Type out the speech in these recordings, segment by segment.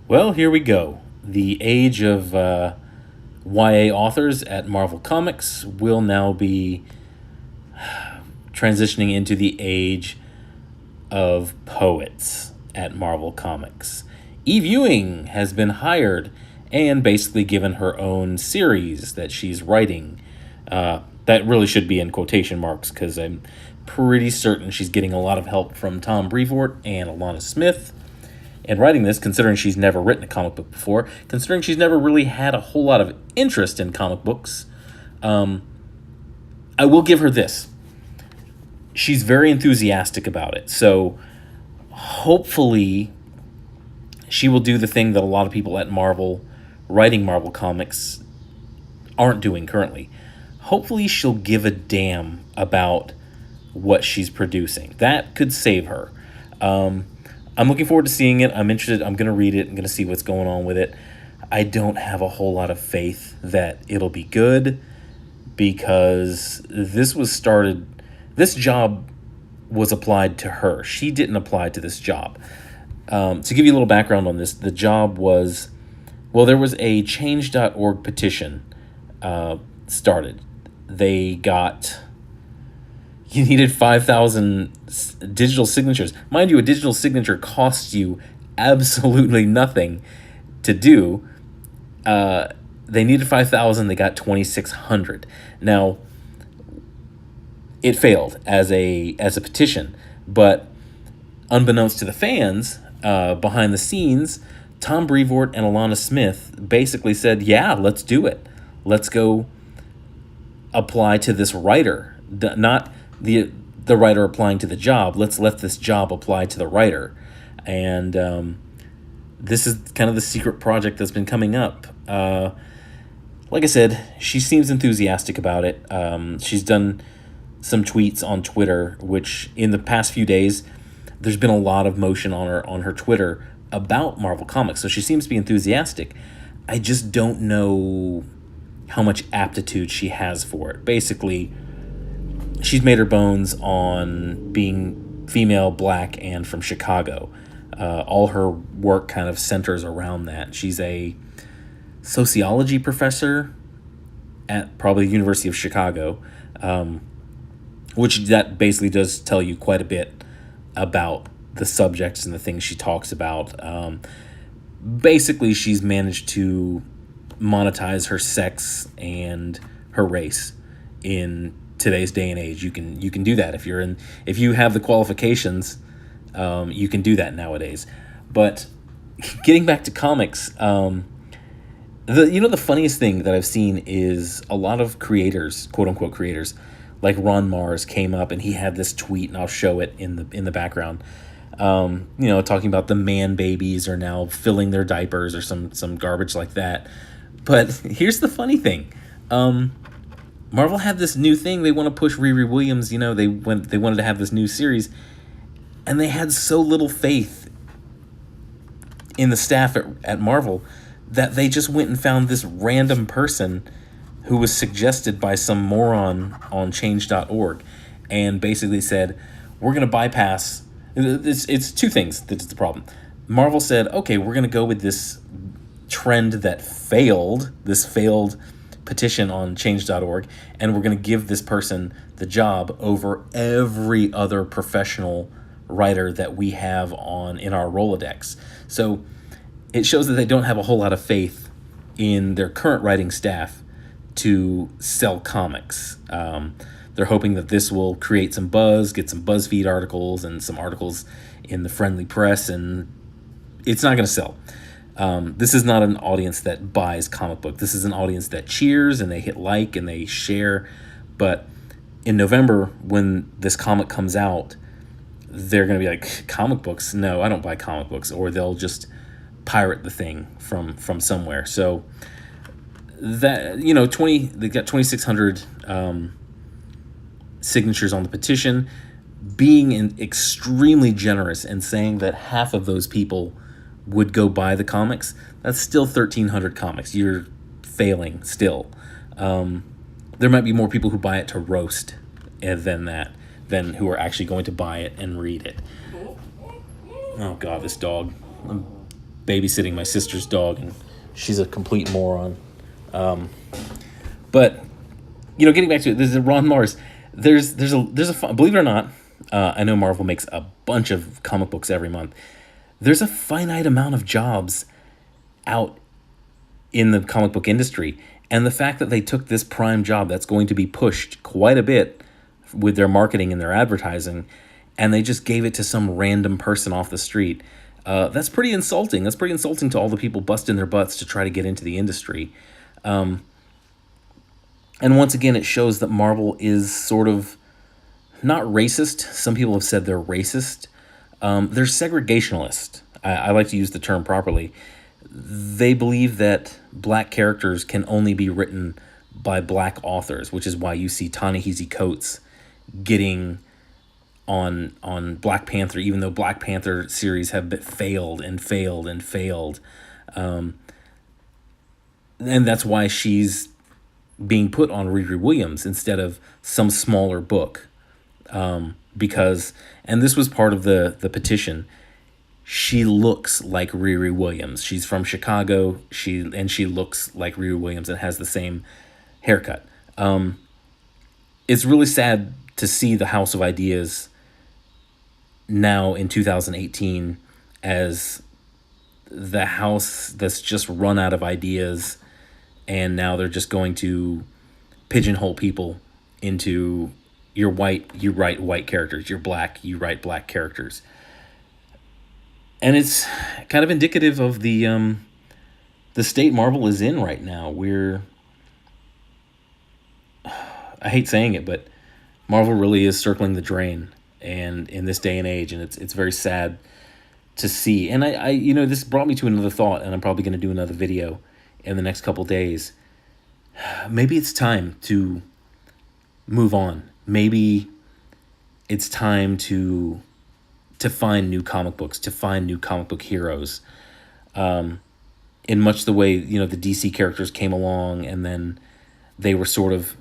Well, here we go. The age of YA authors at Marvel Comics will now be transitioning into the age of poets at Marvel Comics. Eve Ewing has been hired and basically given her own series that she's writing. That really should be in quotation marks because I'm pretty certain she's getting a lot of help from Tom Brevoort and Alana Smith. And writing this, considering she's never written a comic book before, considering she's never really had a whole lot of interest in comic books, I will give her this. She's very enthusiastic about it. So hopefully she will do the thing that a lot of people at Marvel, writing Marvel Comics, aren't doing currently. Hopefully she'll give a damn about what she's producing. That could save her. I'm looking forward to seeing it. I'm interested. I'm going to read it. I'm going to see what's going on with it. I don't have a whole lot of faith that it'll be good because this job was applied to her. She didn't apply to this job. To give you a little background on this, the job was, there was a change.org petition started. You needed 5,000 digital signatures. Mind you, a digital signature costs you absolutely nothing to do. They needed 5,000. They got 2,600. Now, it failed as a petition, but unbeknownst to the fans, behind the scenes, Tom Brevoort and Alana Smith basically said, "Yeah, let's do it. Let's go apply to this writer, not the writer applying to the job. Let's let this job apply to the writer." And this is kind of the secret project that's been coming up. Like I said, she seems enthusiastic about it. She's done some tweets on Twitter, which in the past few days, there's been a lot of motion on her Twitter about Marvel Comics. So she seems to be enthusiastic. I just don't know how much aptitude she has for it. Basically, she's made her bones on being female, black, and from Chicago. All her work kind of centers around that. She's a sociology professor at probably the University of Chicago, which that basically does tell you quite a bit about the subjects and the things she talks about. Basically, she's managed to monetize her sex and her race in today's day and age. You can do that if you have the qualifications. You can do that nowadays. But getting back to comics, the funniest thing that I've seen is a lot of creators, quote unquote creators, like Ron Mars came up and he had this tweet, and I'll show it in the background. Talking about the man babies are now filling their diapers or some garbage like that. But here's the funny thing. Marvel had this new thing. They want to push Riri Williams. They wanted to have this new series, and they had so little faith in the staff at Marvel that they just went and found this random person who was suggested by some moron on change.org and basically said, we're going to bypass. It's two things that's the problem. Marvel said, okay, we're going to go with this trend that failed, this failed petition on change.org, and we're going to give this person the job over every other professional writer that we have in our Rolodex. So it shows that they don't have a whole lot of faith in their current writing staff to sell comics. They're hoping that this will create some buzz, get some BuzzFeed articles and some articles in the friendly press, and it's not going to sell. This is not an audience that buys comic book. This is an audience that cheers and they hit like and they share. But in November, when this comic comes out, they're going to be like, comic books? No, I don't buy comic books. Or they'll just pirate the thing from somewhere. So that, they got 2,600 signatures on the petition. Being extremely generous and saying that half of those people would go buy the comics, that's still 1,300 comics. You're failing still. There might be more people who buy it to roast than who are actually going to buy it and read it. Oh God, this dog. babysitting my sister's dog, and she's a complete moron. But getting back to it, there's a Ron Mars. There's a believe it or not, I know Marvel makes a bunch of comic books every month. There's a finite amount of jobs out in the comic book industry, and the fact that they took this prime job that's going to be pushed quite a bit with their marketing and their advertising, and they just gave it to some random person off the street. That's pretty insulting. That's pretty insulting to all the people busting their butts to try to get into the industry. And once again, it shows that Marvel is sort of not racist. Some people have said they're racist. They're segregationalist. I like to use the term properly. They believe that black characters can only be written by black authors, which is why you see Ta-Nehisi Coates getting on Black Panther, even though Black Panther series have failed and failed and failed. And that's why she's being put on Riri Williams instead of some smaller book. Because, and this was part of the petition, she looks like Riri Williams. She's from Chicago. She looks like Riri Williams and has the same haircut. It's really sad to see the House of Ideas now in 2018 as the house that's just run out of ideas, and now they're just going to pigeonhole people into you're white, you write white characters, you're black, you write black characters. And it's kind of indicative of the state Marvel is in right now. I hate saying it, but Marvel really is circling the drain, and in this day and age, and it's very sad to see. And I this brought me to another thought, and I'm probably going to do another video in the next couple days. Maybe it's time to move on. Maybe it's time to find new comic books, to find new comic book heroes. In much the way, the DC characters came along and then they were sort of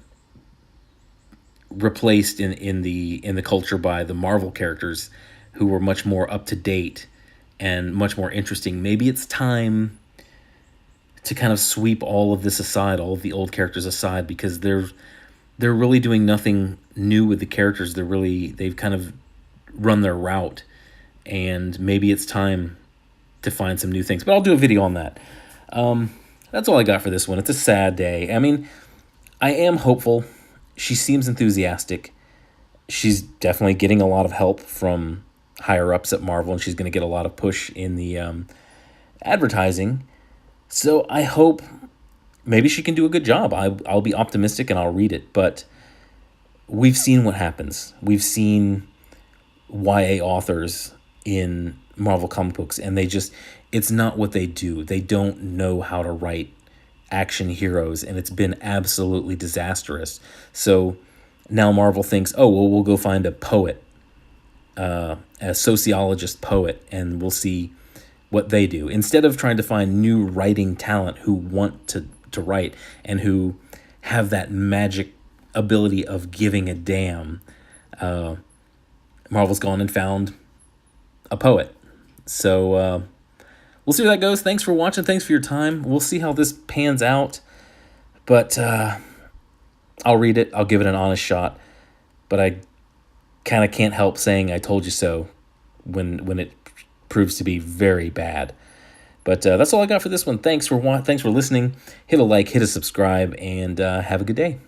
replaced in the culture by the Marvel characters who were much more up to date and much more interesting. Maybe it's time to kind of sweep all of this aside, all of the old characters aside, because they're really doing nothing new with the characters. They've kind of run their route, and maybe it's time to find some new things. But I'll do a video on that. That's all I got for this one. It's a sad day. I mean, I am hopeful. She seems enthusiastic. She's definitely getting a lot of help from higher ups at Marvel, and she's going to get a lot of push in the advertising. So I hope maybe she can do a good job. I'll be optimistic and I'll read it. But we've seen what happens. We've seen YA authors in Marvel comic books, and it's not what they do. They don't know how to write action heroes, and it's been absolutely disastrous. So now Marvel thinks, oh, well, we'll go find a poet, a sociologist poet, and we'll see what they do. Instead of trying to find new writing talent who want to write and who have that magic ability of giving a damn, Marvel's gone and found a poet. So we'll see where that goes. Thanks for watching. Thanks for your time. We'll see how this pans out. But I'll read it. I'll give it an honest shot. But I kind of can't help saying I told you so when it proves to be very bad. But that's all I got for this one. Thanks for listening. Hit a like, hit a subscribe, and have a good day.